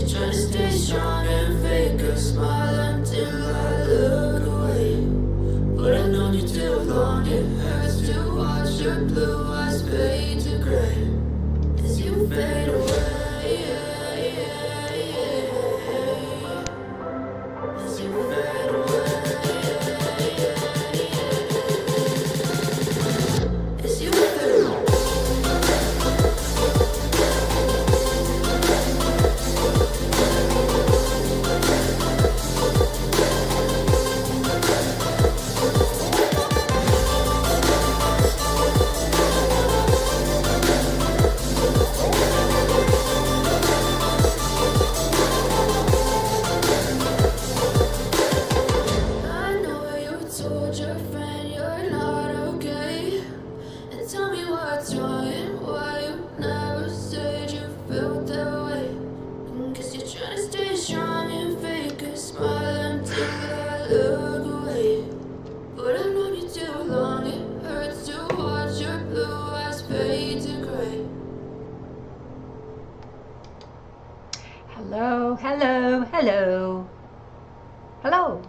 you're trying to stay strong and fake a smile until I look away. But I've known you too long, it hurts to watch your blue eyes fade to gray as you fade away. As you fade away. As you fade away. Hello, hello, hello. Hello,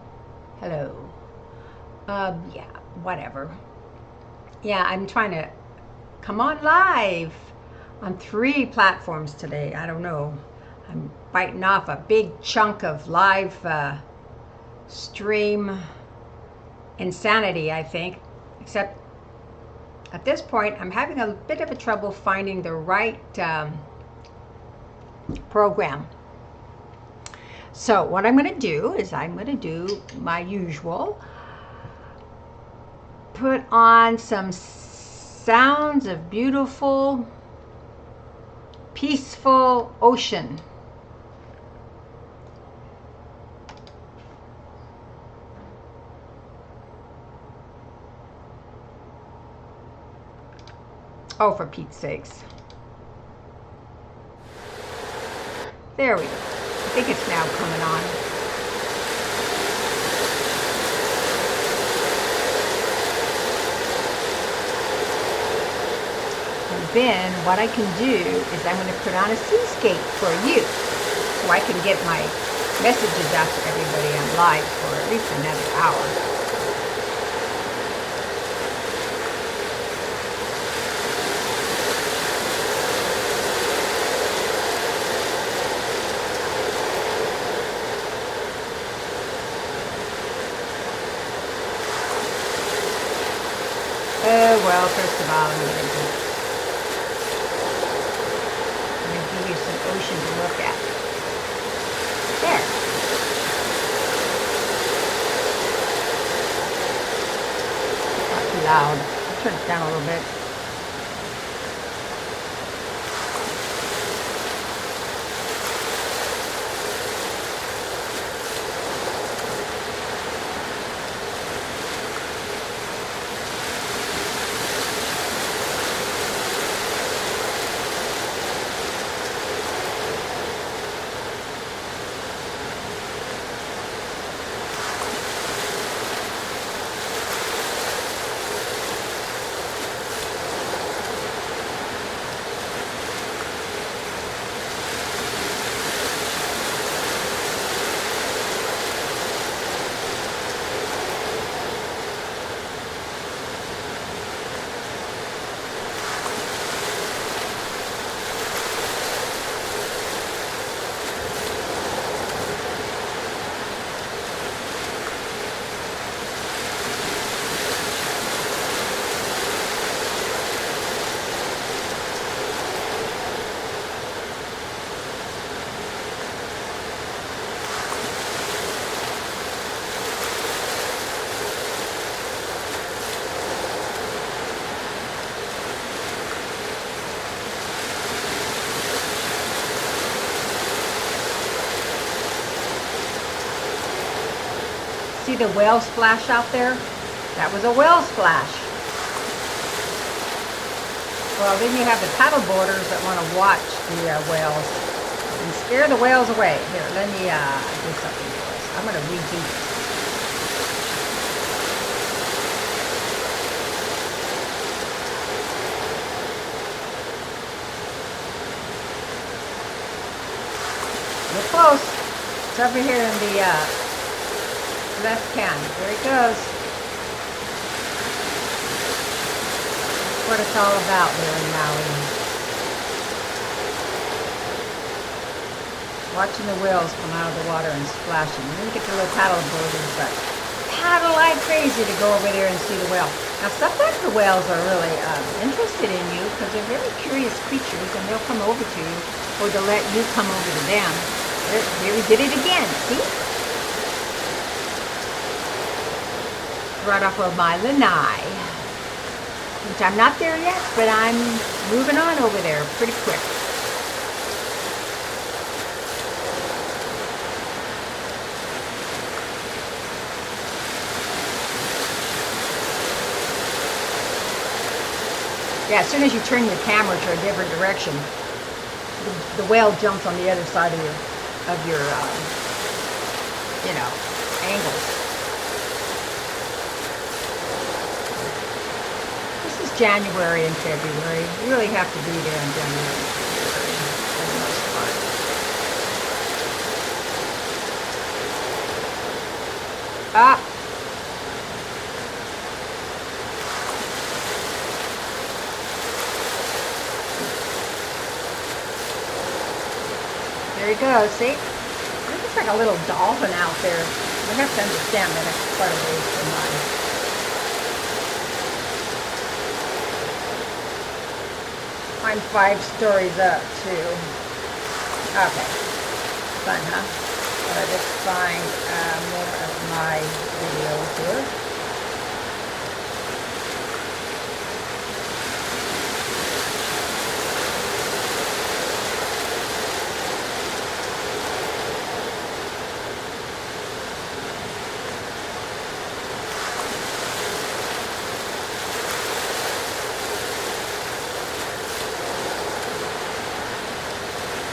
hello. Yeah, whatever. Yeah, I'm trying to come on live on 3 platforms today. I don't know. I'm biting off a big chunk of live stream insanity, I think. Except at this point, I'm having a bit of a trouble finding the right program. So what I'm going to do is I'm going to do my usual. Put on some sounds of beautiful, peaceful ocean. Oh, for Pete's sakes. There we go. I think it's now coming on. And then what I can do is I'm going to put on a seascape for you so I can get my messages out to everybody on live for at least another hour. Well, first of all, I'm going to give you some ocean to look at. There. Not too loud. I'll turn it down a little bit. See the whale splash out there? That was a whale splash. Well, then you have the paddle boarders that want to watch the whales and scare the whales away. Here, let me do something for us. I'm going to redo this. We're close. It's over here in the left hand. There it goes. That's what it's all about there in Maui. Watching the whales come out of the water and splashing. And then you get the little paddle board and such. Paddle like crazy to go over there and see the whale. Now sometimes the whales are really interested in you because they're very curious creatures and they'll come over to you or they'll let you come over to them. There we did it again, see? Right off of my lanai. Which I'm not there yet, but I'm moving on over there pretty quick. Yeah, as soon as you turn your camera to a different direction, the whale jumps on the other side of your angles. This is January and February. You really have to be there in January and February for the most part. Ah. There you go, see? It looks like a little dolphin out there. You have to understand that it's quite a ways from mine. I'm 5 stories up, too. Okay. Fun, huh? But I just find more of my videos here.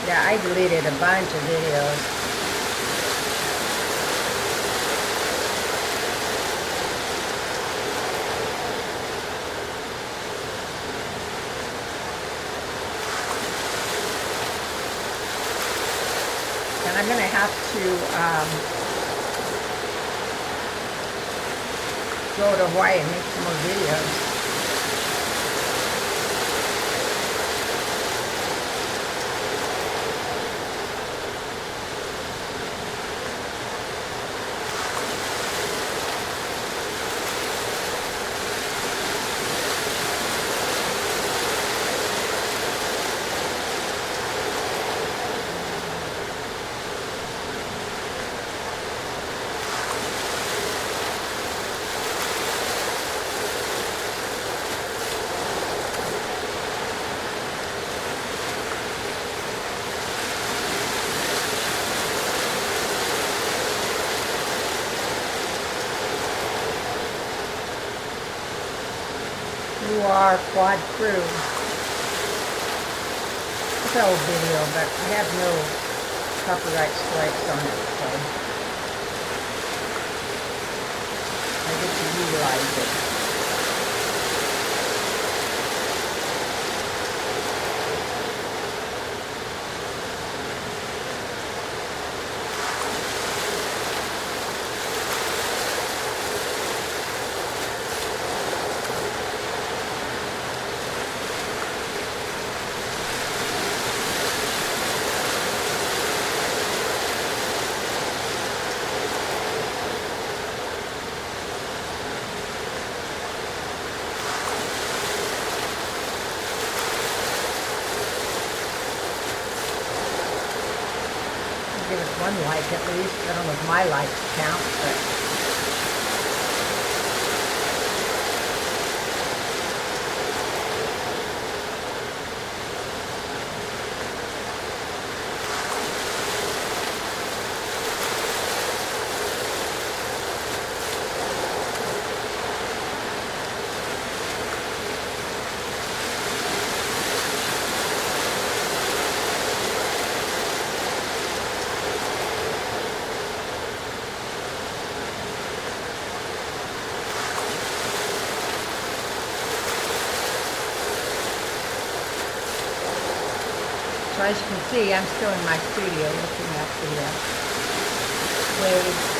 Yeah, I deleted a bunch of videos. And I'm going to have to go to Hawaii and make some more videos. You are quad crew. It's an old video, but I have no copyright strikes on it, so I get to utilize it. Give us one like at least. I don't know if my likes count, but as you can see, I'm still in my studio looking at the waves.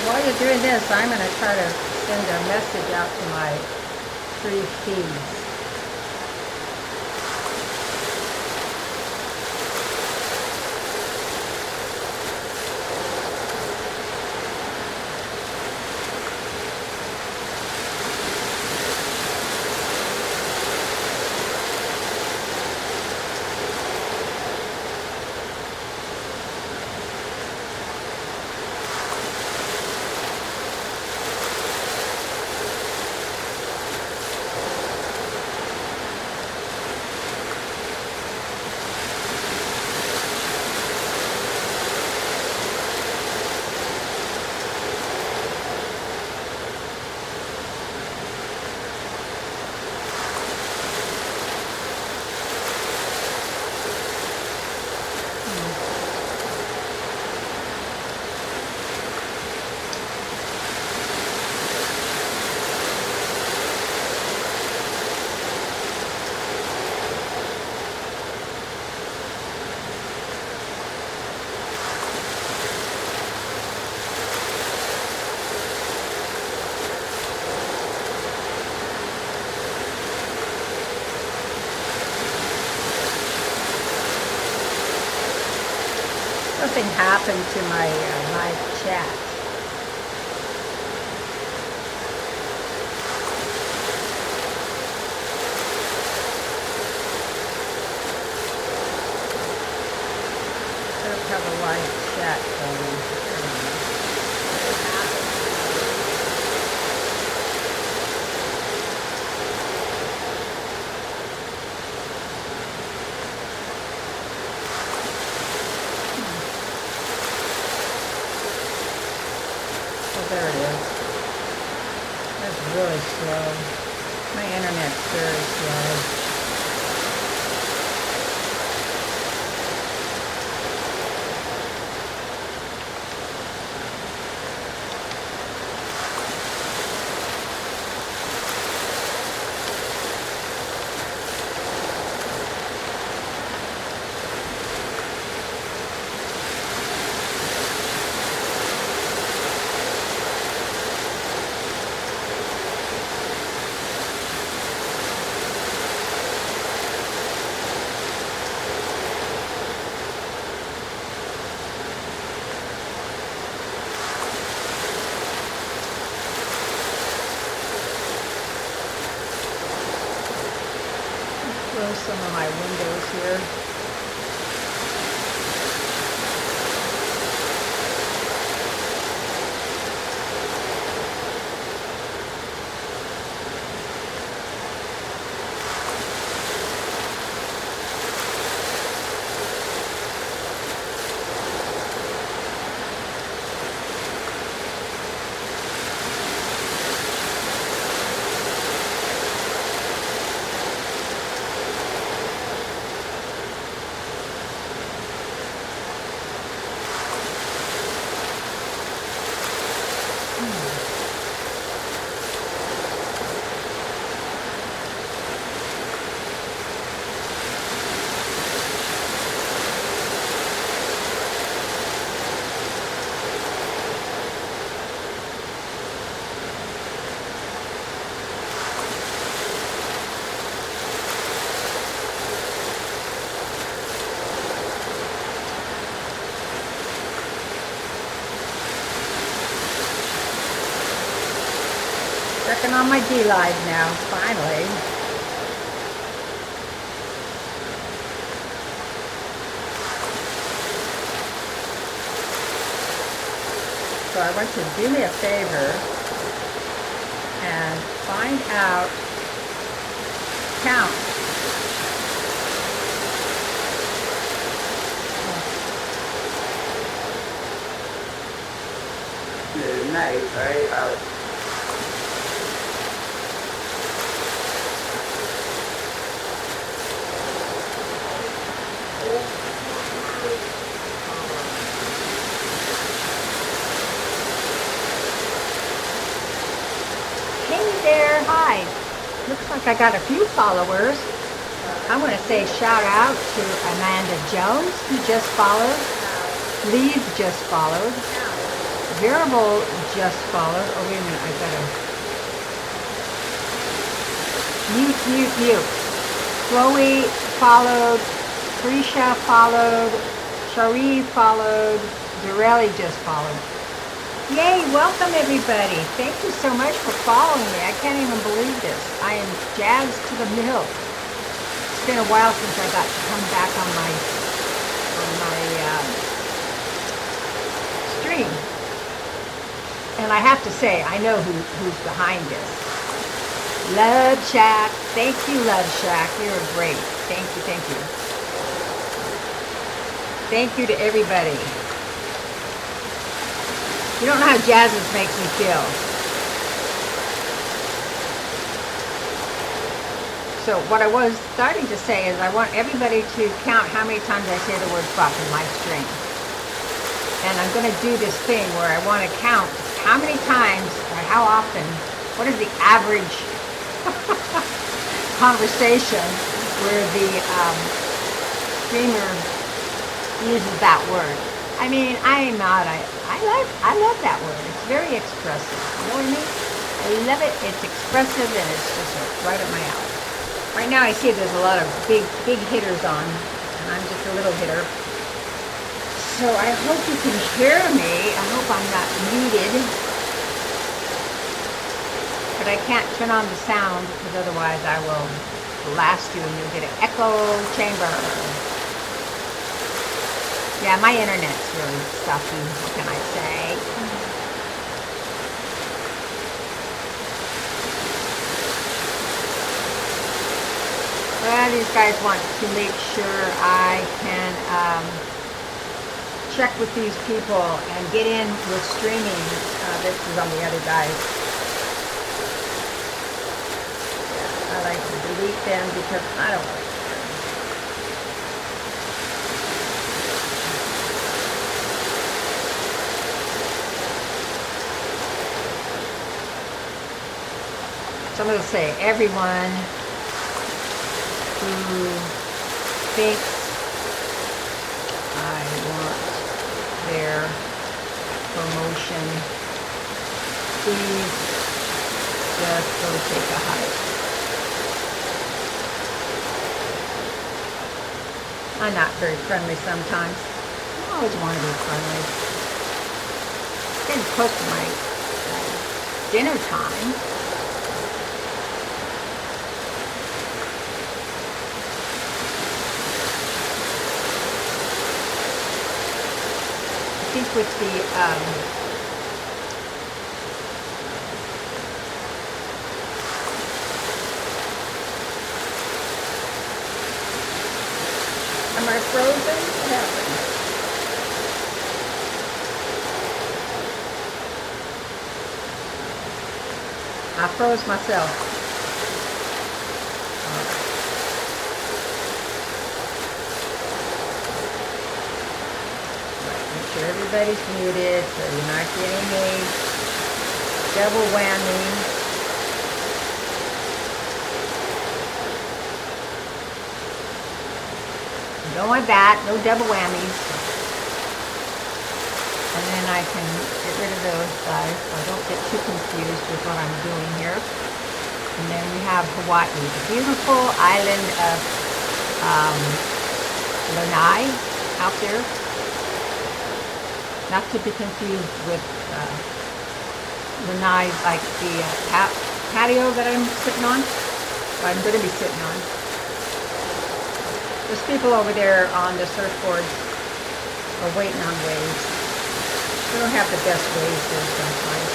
While you're doing this, I'm going to try to send a message out to my 3 feeds. Something happened to my live chat. I don't have a live chat going. There it is. That's really slow. My internet's very slow. Close some of my windows here. Checking on my D-Live now, finally. So I want you to do me a favor and find out, count. Nice, right? Hey there, hi. Looks like I got a few followers. I want to say shout out to Amanda Jones, who just followed. Leave just followed. Variable just followed. Oh, wait a minute, I gotta mute. Chloe followed. Prisha followed. Shari followed. Dorelli just followed. Yay, welcome everybody. Thank you so much for following me. I can't even believe this. I am jazzed to the middle. It's been a while since I got to come back on my stream. And I have to say, I know who's behind this. Love Shack. Thank you, Love Shack. You're great. Thank you, thank you. Thank you to everybody. You don't know how Jazz's makes me feel. So what I was starting to say is I want everybody to count how many times I say the word fuck in my stream. And I'm going to do this thing where I want to count how many times or how often, what is the average conversation where the streamer uses that word. I mean, I love that word. It's very expressive. You know what I mean? I love it. It's expressive and it's just right up my alley. Right now I see there's a lot of big hitters on, and I'm just a little hitter. So I hope you can hear me. I hope I'm not muted. But I can't turn on the sound because otherwise I will blast you and you'll get an echo chamber. Yeah, my internet's really sucky. What can I say? Well, these guys want to make sure I can check with these people and get in with streaming. This is on the other guys. I like to delete them because I don't like them. So I'm going to say everyone who thinks I want their promotion, please just go take a hike. I'm not very friendly sometimes. I always want to be friendly. It's getting close to my dinner time. I think with the am I frozen? What happened? I froze myself. Everybody's muted, so you're not getting a double whammy. Don't want that, no double whammies. And then I can get rid of those guys so I don't get too confused with what I'm doing here. And then we have Hawaii, the beautiful island of Lanai out there. Not to be confused with Lanai, like the patio that I'm sitting on, or I'm going to be sitting on. There's people over there on the surfboards are waiting on waves. We don't have the best ways there sometimes.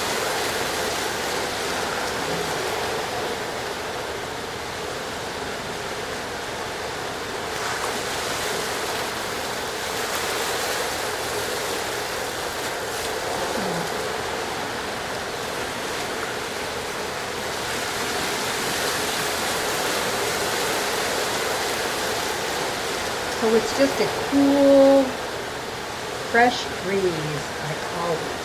So it's just a cool, fresh breeze, like always.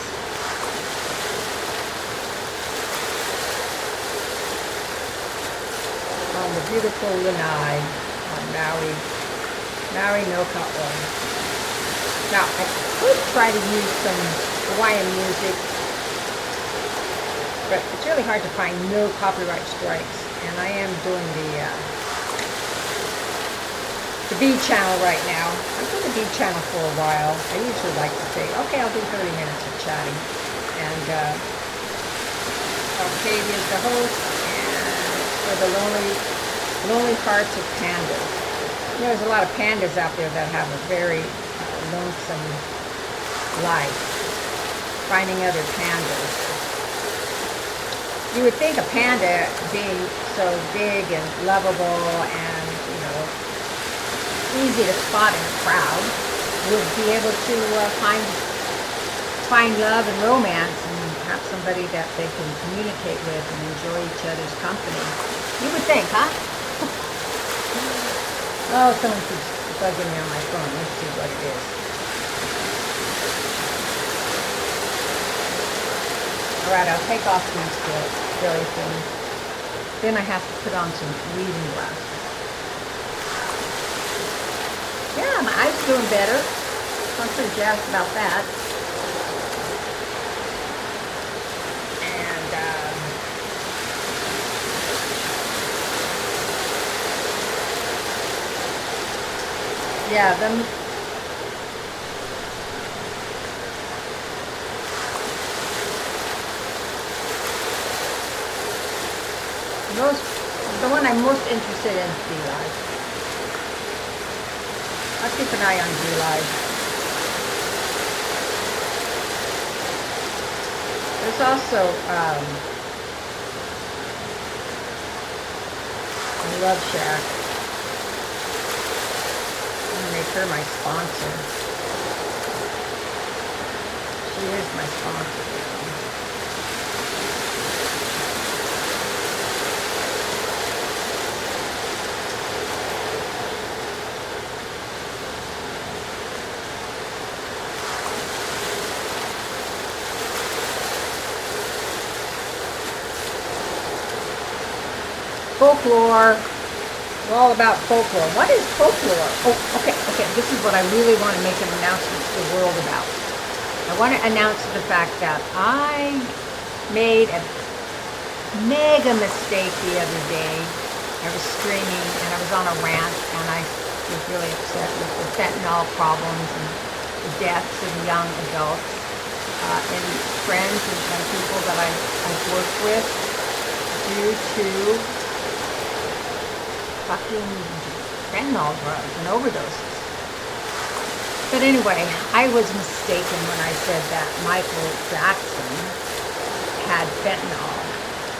On the beautiful lanai on Maui no Ka'o. Now, I could try to use some Hawaiian music, but it's really hard to find no copyright strikes, and I am doing the B channel right now. I've done the B channel for a while. I usually like to say, okay, I'll do 30 minutes of chatting. And Octavia is the host, and for the lonely parts of pandas. You know, there's a lot of pandas out there that have a very lonesome life, finding other pandas. You would think a panda, being so big and lovable and, you know, easy to spot in a crowd, would be able to find love and romance and have somebody that they can communicate with and enjoy each other's company. You would think, huh? Oh, someone keeps bugging me on my phone. Let's see what it is. Alright, I'll take off these silly things. Then I have to put on some reading glasses. Yeah, my eyes are doing better. So I'm pretty jazzed about that. And yeah, them. The one I'm most interested in is Live. I'll keep an eye on July. There's also Love Shack. I'm gonna make her my sponsor. She is my sponsor. Folklore. We're all about folklore. What is folklore? Oh, okay. This is what I really want to make an announcement to the world about. I want to announce the fact that I made a mega mistake the other day. I was streaming and I was on a rant and I was really upset with the fentanyl problems and the deaths of young adults and friends and people that I've worked with due to fucking fentanyl drugs and overdoses. But anyway, I was mistaken when I said that Michael Jackson had fentanyl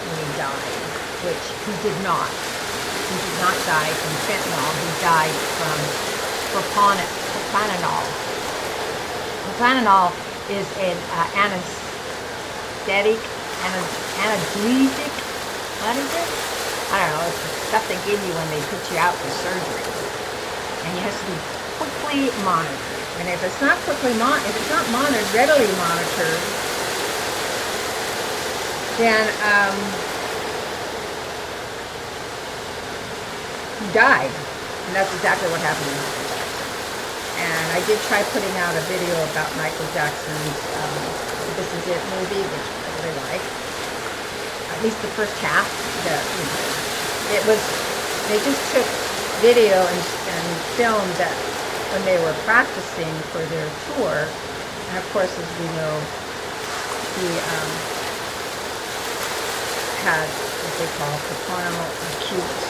when he died, which he did not. He did not die from fentanyl. He died from propranolol. Propranolol is an anesthetic, analgesic. What is it? I don't know, it's the stuff they give you when they put you out for surgery. And it has to be quickly monitored. And if it's not readily monitored, then he died. And that's exactly what happened to Michael Jackson. And I did try putting out a video about Michael Jackson's This Is It movie, which I really like. At least the first half, they just took video and filmed that when they were practicing for their tour. And of course, as we know, he had what they call propranolol acute,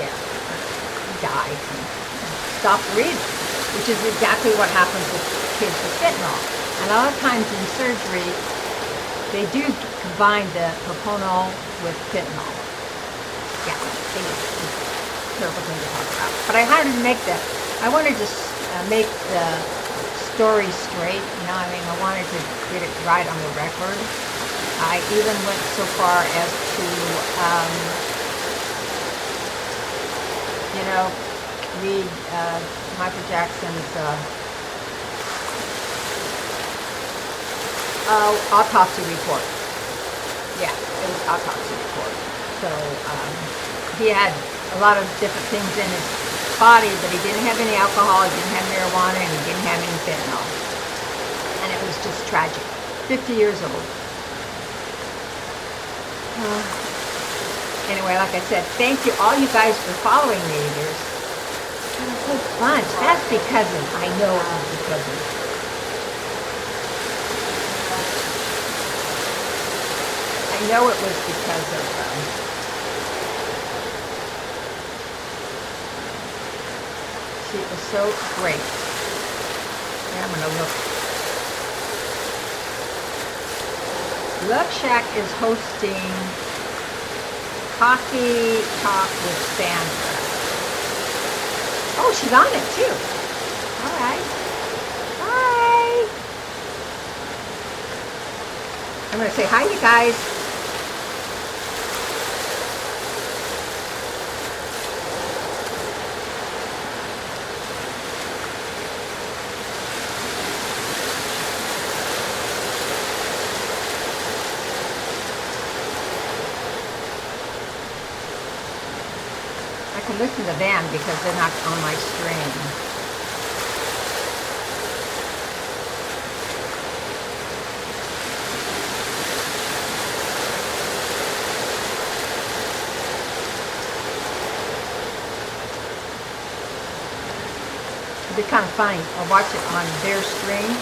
he died from stop breathing, which is exactly what happens with kids with fentanyl. And a lot of times in surgery, they do combine the propanol with fentanyl. Yeah, it's a terrible thing to talk about. But I wanted to make make the story straight. You know, I mean, I wanted to get it right on the record. I even went so far as to, read Michael Jackson's autopsy report. Yeah, it was autopsy report. So he had a lot of different things in his body, but he didn't have any alcohol, he didn't have marijuana, and he didn't have any fentanyl. And it was just tragic. 50 years old. Anyway, like I said, thank you all you guys for following me. There's a whole bunch. That's because of, I know it was because of. I know it was because of, she was so great. And I'm going to look. Love Shack is hosting Coffee Talk with Sandra. Oh, she's on it too. All right. Hi. I'm going to say hi, you guys. I can listen to them because they're not on my stream. It'd be kind of funny. I'll watch it on their stream.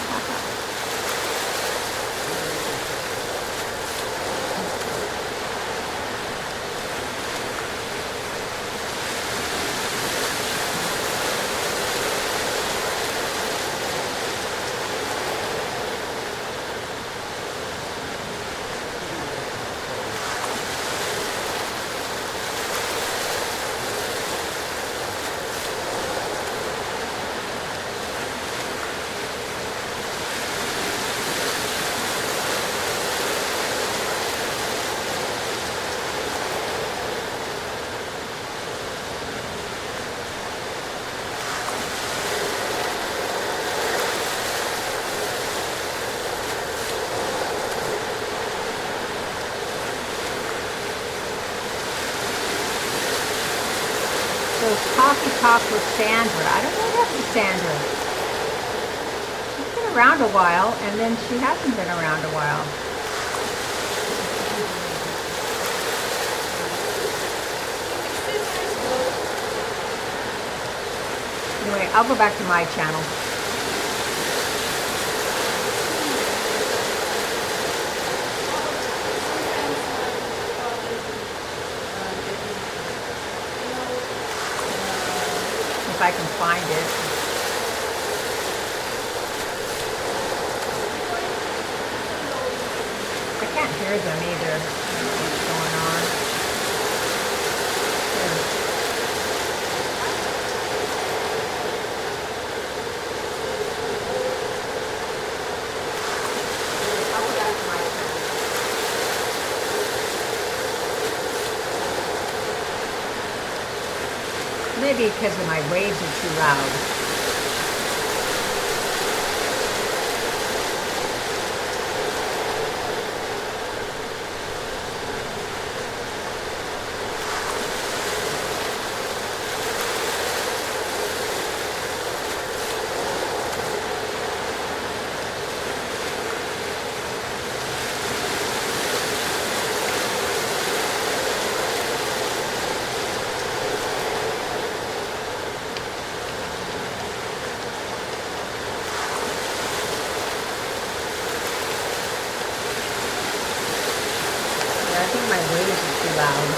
Coffee Talk with Sandra. I don't know what happened to Sandra. She's been around a while, and then she hasn't been around a while. Anyway, I'll go back to my channel. If I can find it. I can't hear them either. I don't know what's going on. I'll go back to my channel. Maybe because of my waves are too loud. I think my waves are too loud.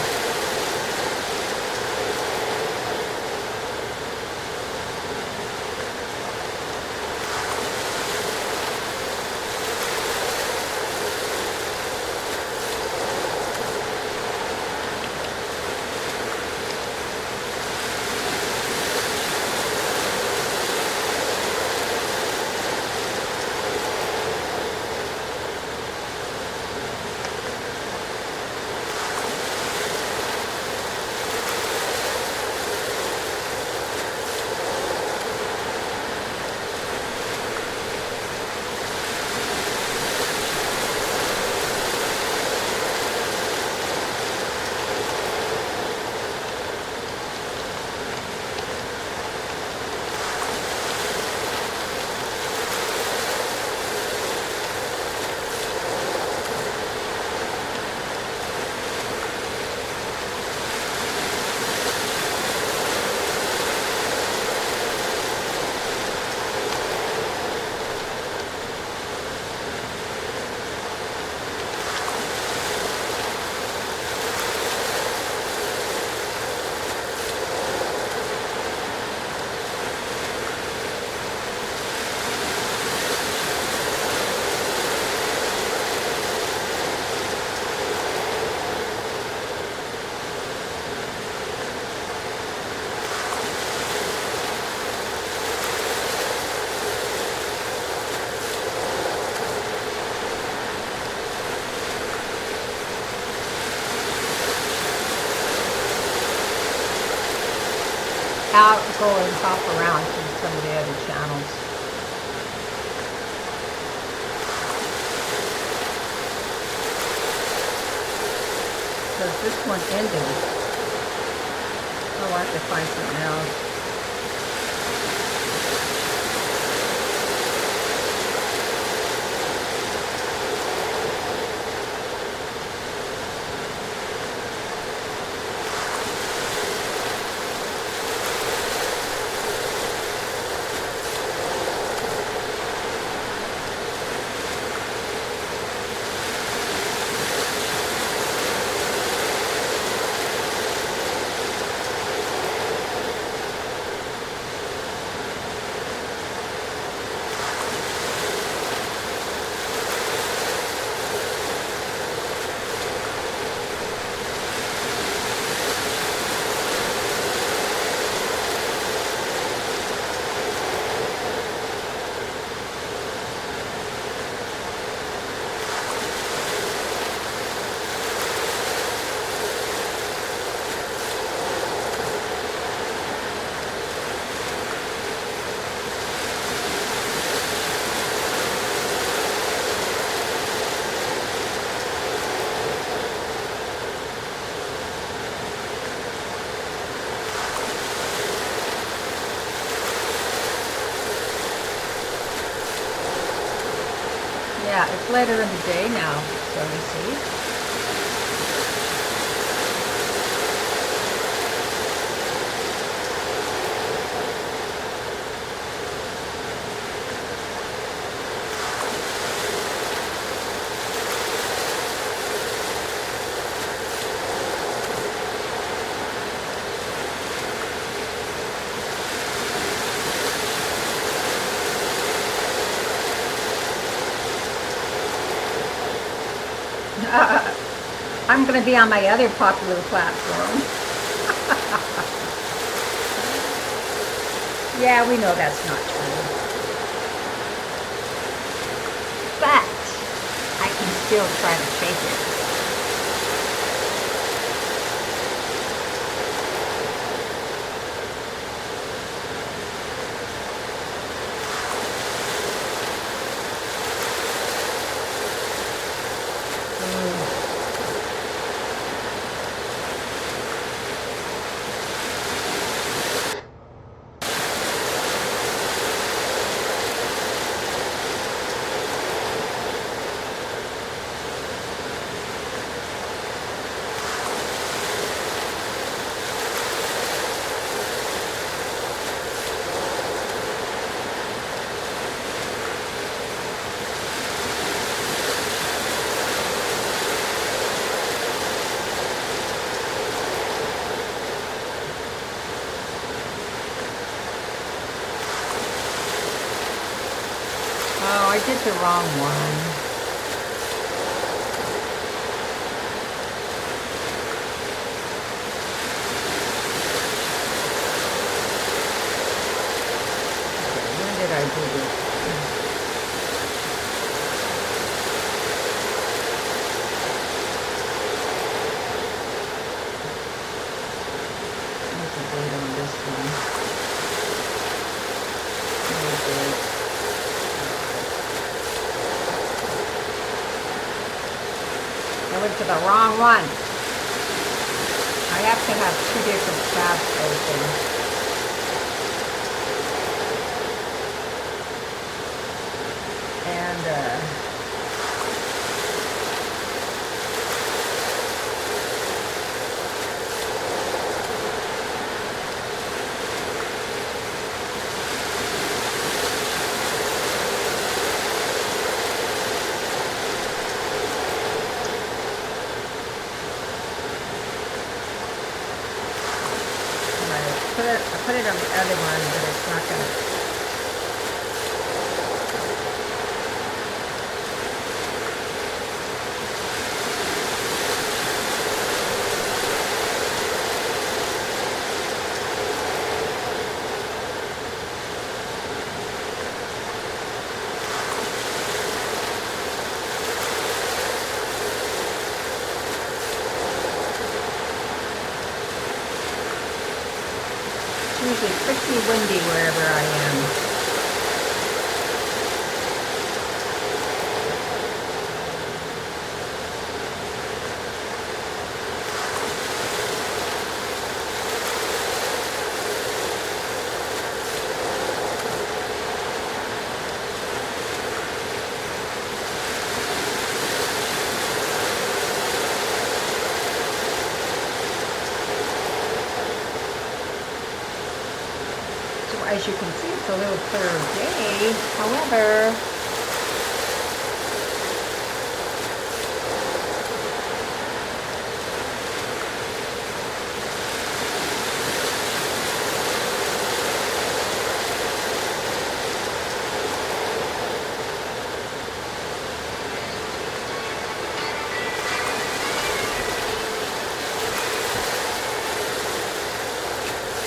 I'll go and hop around to some of the other channels. Because this one ended. Oh, I have to find something else. Yeah, it's later in the day now, so you see. I'm going to be on my other popular platform. Yeah, we know that's not true. But I can still try to fake it. Oh, I did the wrong one. Okay, when did I do this? What's the date on this one? I went to the wrong one. I have to have two different tabs open. And I put it on the other one, but it's not going to. supposed to be pretty windy wherever I am. As you can see, it's a little clearer day. However,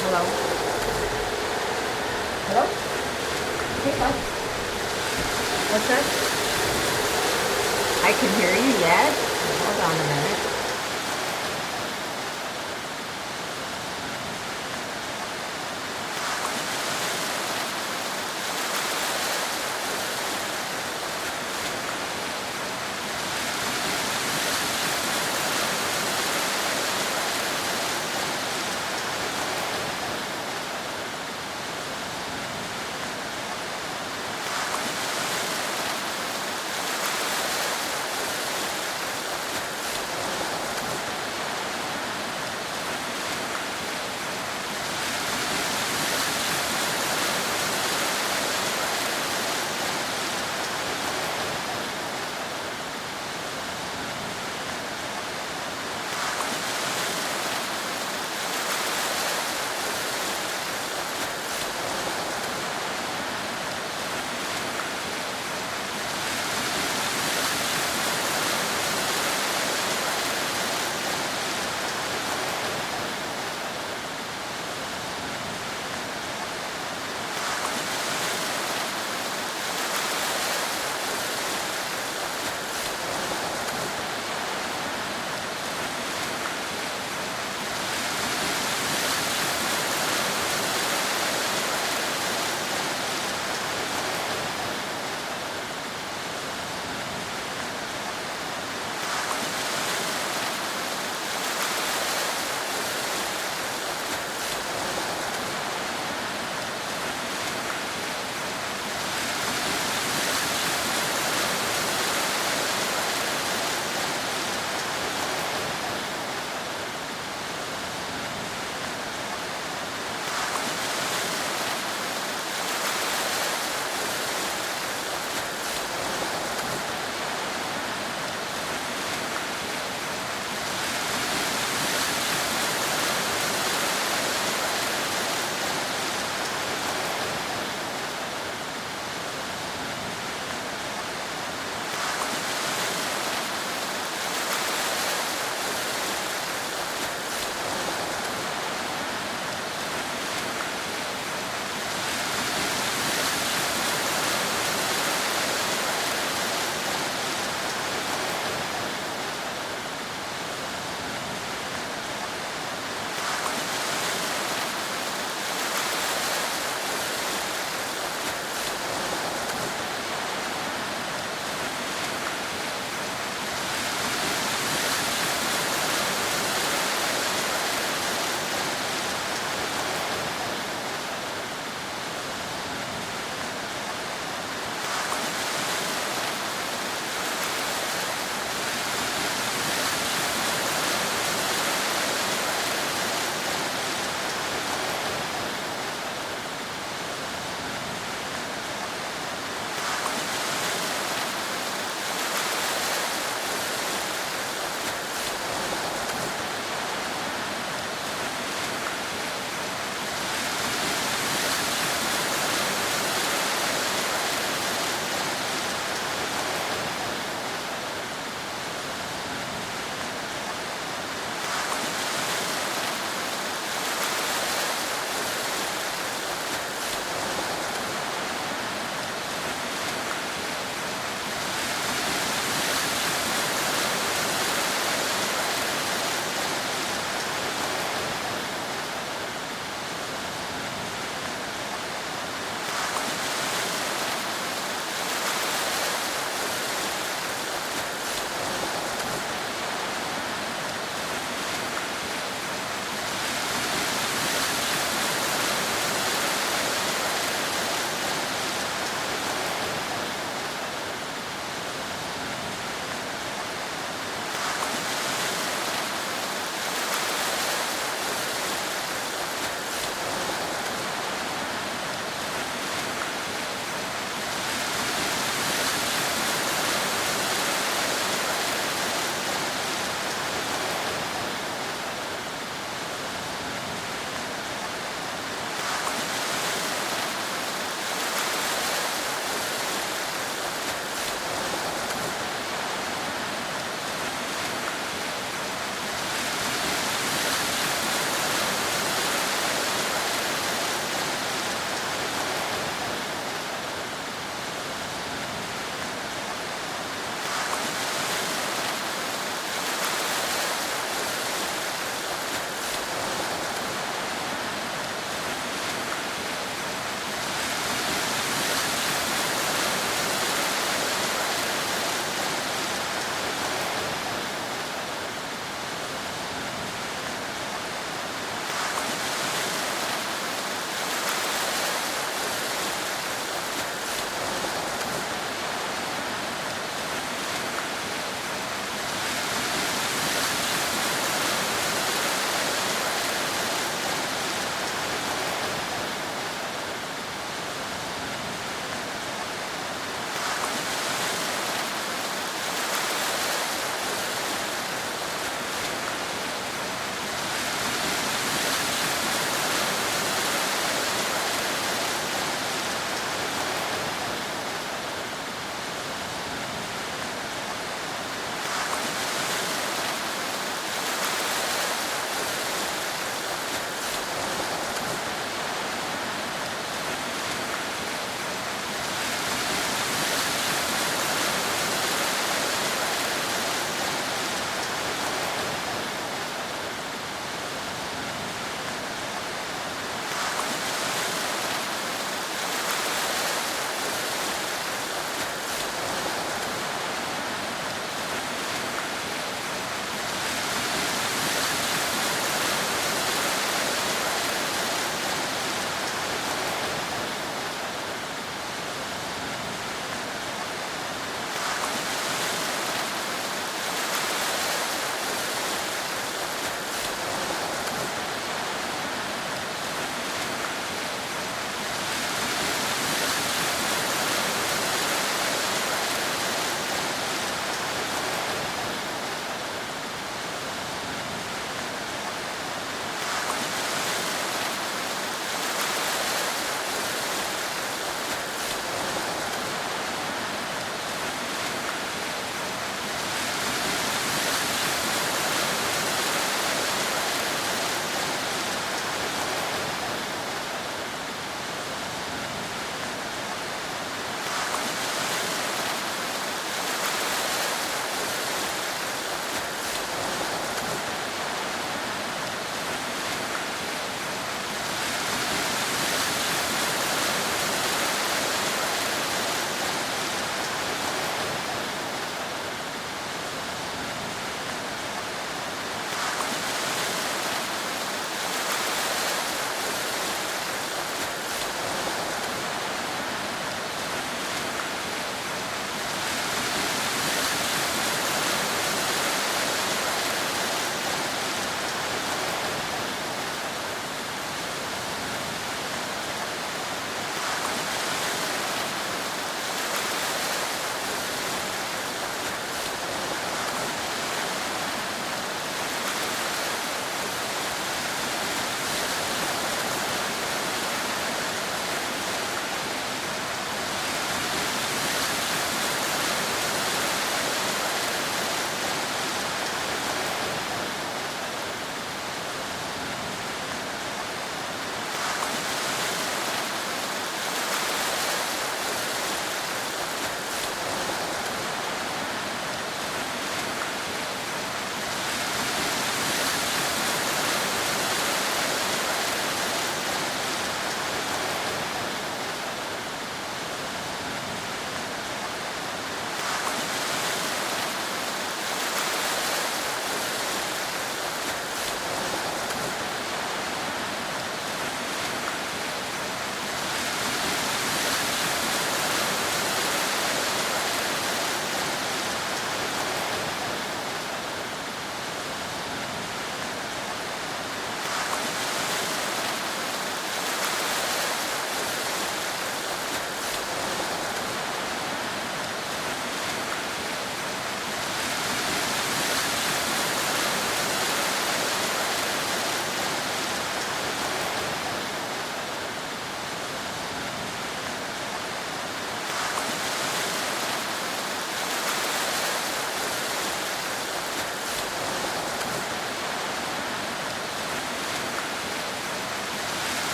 hello? Hello? Okay, bye.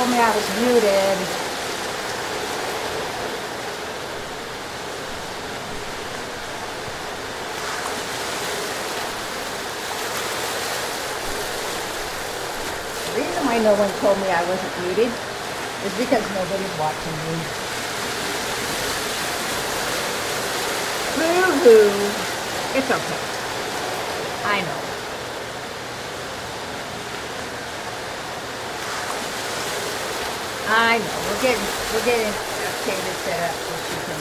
told me I was muted. The reason why no one told me I wasn't muted is because nobody's watching me. Boo-hoo. It's okay. I know. I know. We're getting Octavia set up so she can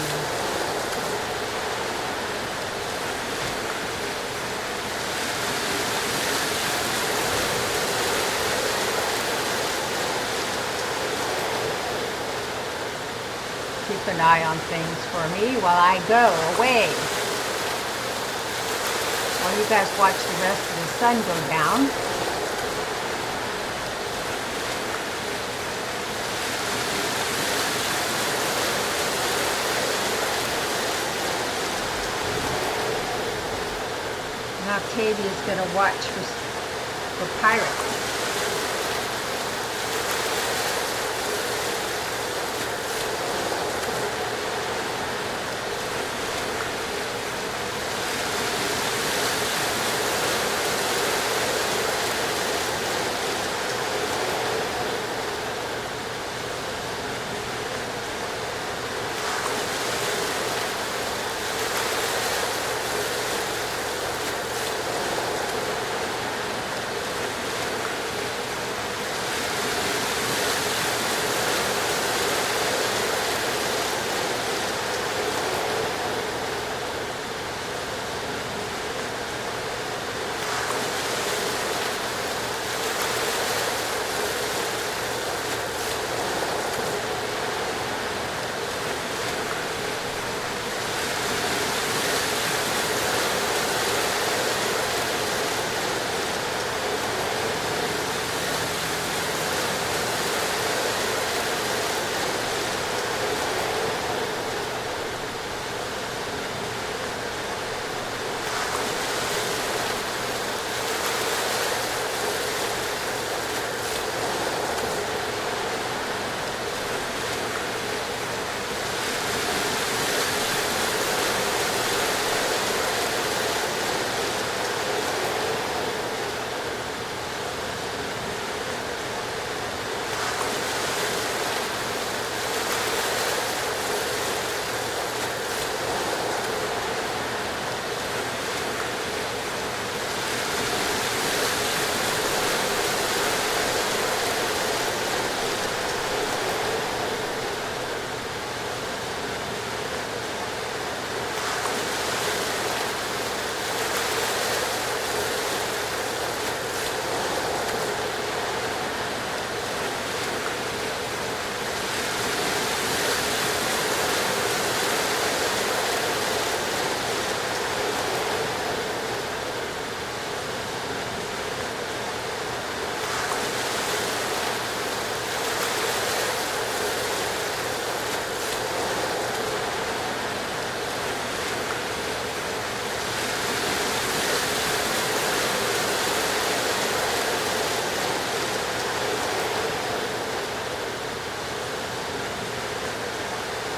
keep an eye on things for me while I go away. While you guys watch the rest of the sun go down. And Octavia's going to watch for pirates.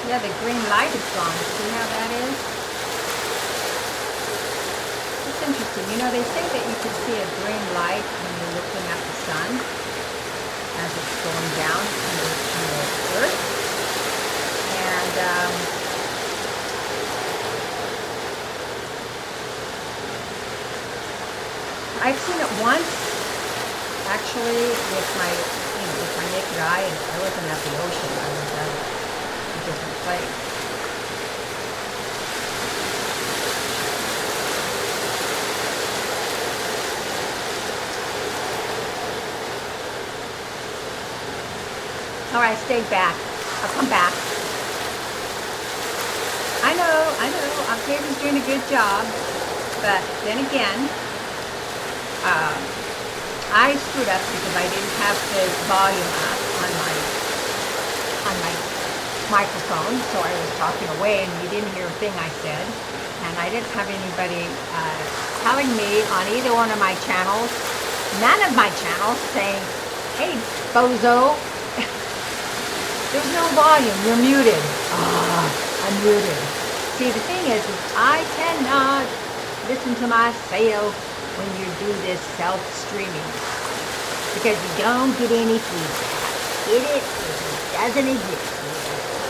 Yeah, the green light is gone. See how that is? It's interesting. You know, they say that you can see a green light when you're looking at the sun as it's going down on the earth. And I've seen it once, actually, with my naked eye, and I wasn't at the ocean. I was at a different place. All right, stay back. I'll come back. I know, Octavia's doing a good job, but then again, I screwed up because I didn't have the volume up on my microphone, so I was talking away and you didn't hear a thing I said, and I didn't have anybody telling me on either one of my channels, none of my channels, saying, hey, bozo, There's no volume. You're muted. I'm muted. See, the thing is I cannot listen to myself when you do this self-streaming because you don't get any feedback. It doesn't exist. You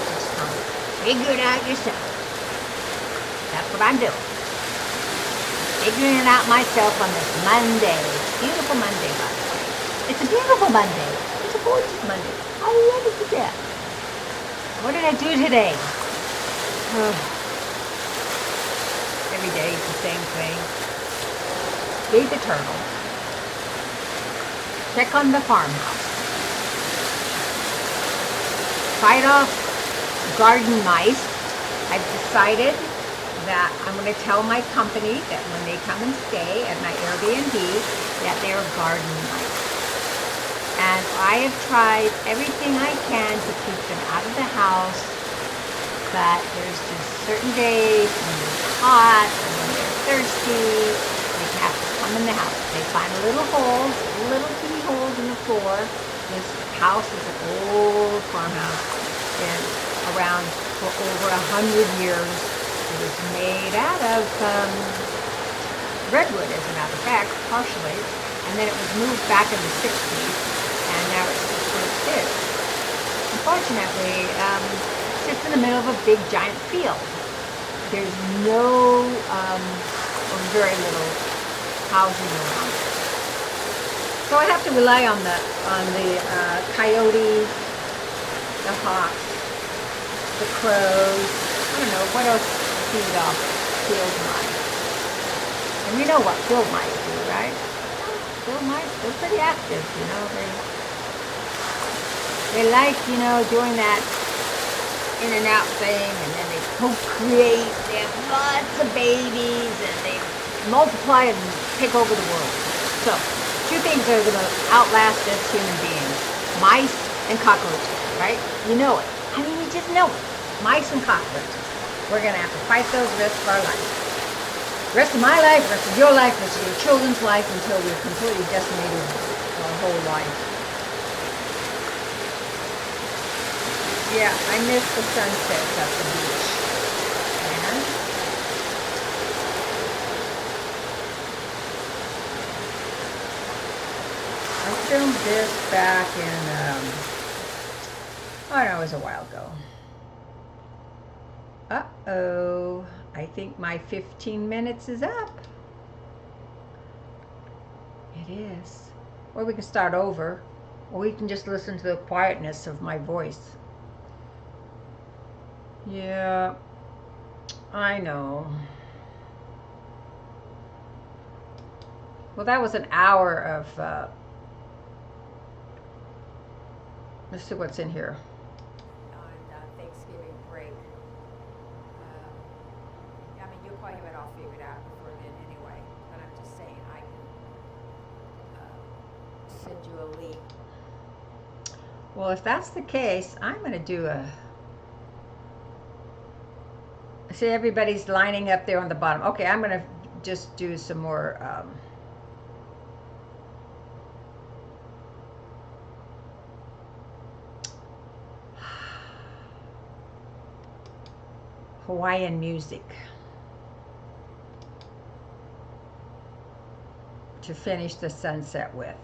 just have to figure it out yourself. That's what I'm doing. Figuring it out myself on this Monday. Beautiful Monday, by the way. It's a beautiful Monday. It's a gorgeous Monday. I love it to death. What did I do today? Every day it's the same thing. Feed the turtle. Check on the farmhouse. Fight off garden mice. I've decided that I'm going to tell my company that when they come and stay at my Airbnb that they're garden mice. And I have tried everything I can to keep them out of the house, but there's just certain days when it's hot and when they're thirsty, they have to come in the house. They find little holes, little teeny holes in the floor. This house is an old farmhouse, been around for over 100 years. It was made out of redwood, as a matter of fact, partially, and then it was moved back in the 60s, and now it's just where it sits. Unfortunately, it sits in the middle of a big, giant field. There's no, or very little housing around it. So I have to rely on the coyotes, the hawks, the crows. I don't know what else feed off field mice. And we know what field mice do, right? Field mice, they're pretty active, you know. They like, you know, doing that in and out thing, and then they procreate. They have lots of babies, and they multiply and take over the world. So, two things are going to outlast us human beings: mice and cockroaches, right? You know it. I mean, you just know it. Mice and cockroaches. We're going to have to fight those the rest of our life. The rest of my life, the rest of your life, the rest of your children's life, until we're completely decimated our whole life. Yeah, I miss the sunsets at the beach. And I filmed this back in, oh no, it was a while ago. Uh-oh, I think my 15 minutes is up. It is. Or we can start over, or we can just listen to the quietness of my voice. Yeah, I know. Well, that was an hour of, let's see what's in here. On Thanksgiving break. I mean, you'll probably have it all figured out before then anyway, but I'm just saying I can send you a link. Well, if that's the case, I'm going to do a... See, everybody's lining up there on the bottom. Okay, I'm going to just do some more... Hawaiian music to finish the sunset with.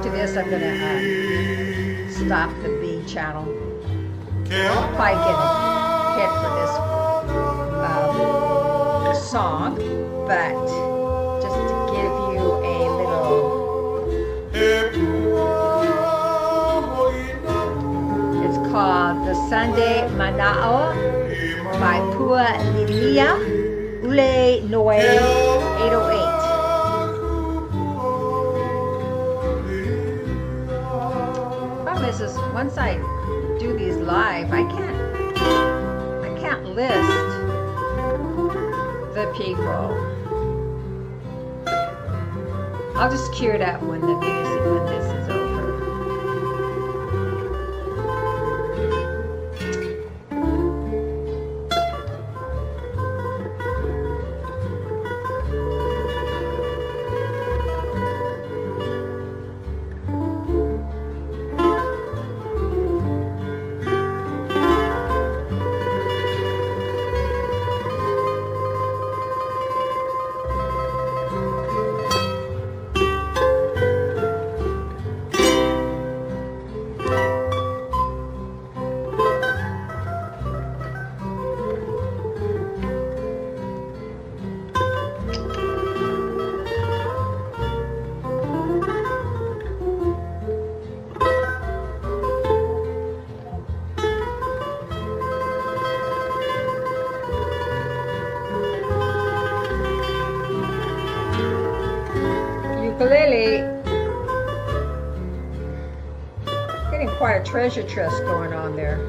after this, I'm going to stop the B channel. I'll probably get a hit for this song, but just to give you a little, it's called The Sunday Manao by Pua Lilia Ule Noe 808. Problem is once I do these live, I can't list the people. I'll just cue it up when this is over. Ukulele, getting quite a treasure chest going on there.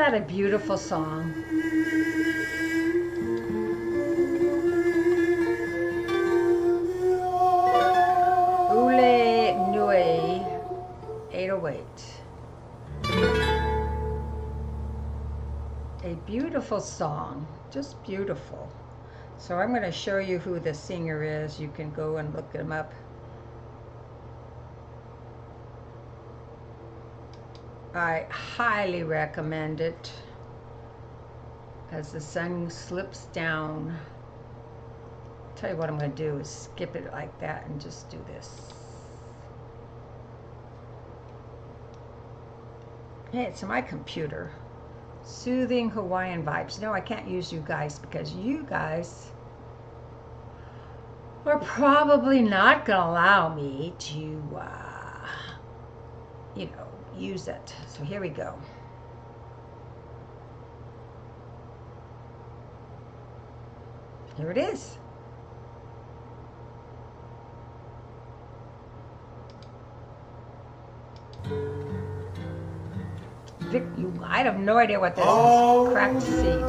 A beautiful song. Ule Nui 808. A beautiful song, just beautiful. So I'm going to show you who the singer is. You can go and look him up. I highly recommend it. As the sun slips down, I'll tell you what I'm going to do is skip it like that and just do this. Hey, it's my computer. Soothing Hawaiian vibes. No, I can't use you guys because you guys are probably not going to allow me to, you know, use it. So here we go. Here it is. Vic, I have no idea what this is. Cracked seed.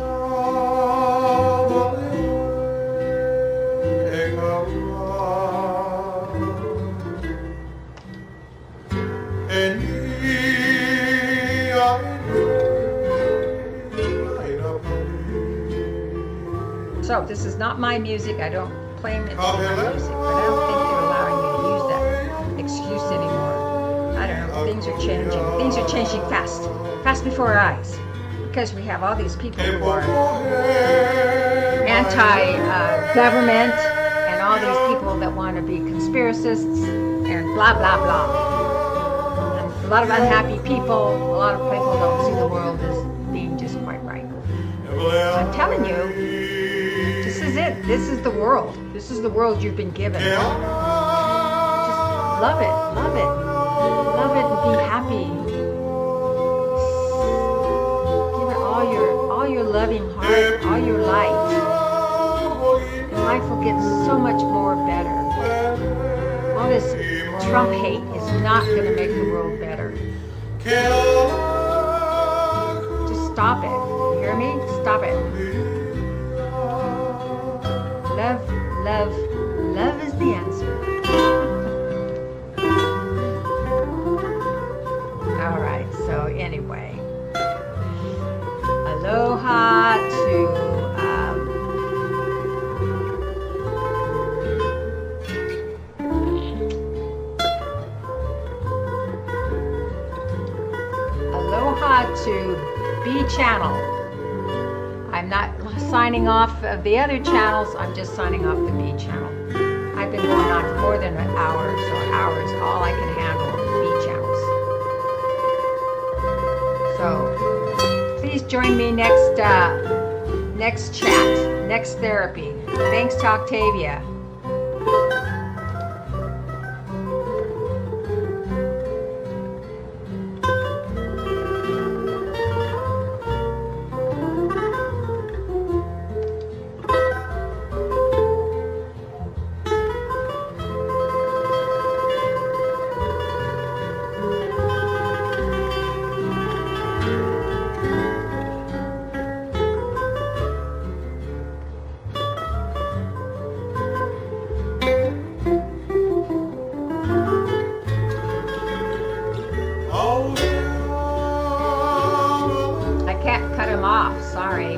So this is not my music. I don't claim it's my music, but I don't think it'll things are changing. Things are changing fast, fast before our eyes, because we have all these people who are anti-government, and all these people that want to be conspiracists, and blah, blah, blah. And a lot of unhappy people, a lot of people don't see the world as being just quite right. I'm telling you, this is it. This is the world. This is the world you've been given. Just love it, love it. Love it and be happy. Give it all your loving heart, all your light. And life will get so much more better. All this Trump hate is not going to make the world better. Just stop it. You hear me? Stop it. Love, love, love is the answer. All right, so anyway, aloha to B channel. I'm not signing off of the other channels, I'm just signing off the B channel. I've been going on for more than an hour, so an hour is all I can handle of the B channels. So please join me next chat, next therapy. Thanks to Octavia. Sorry.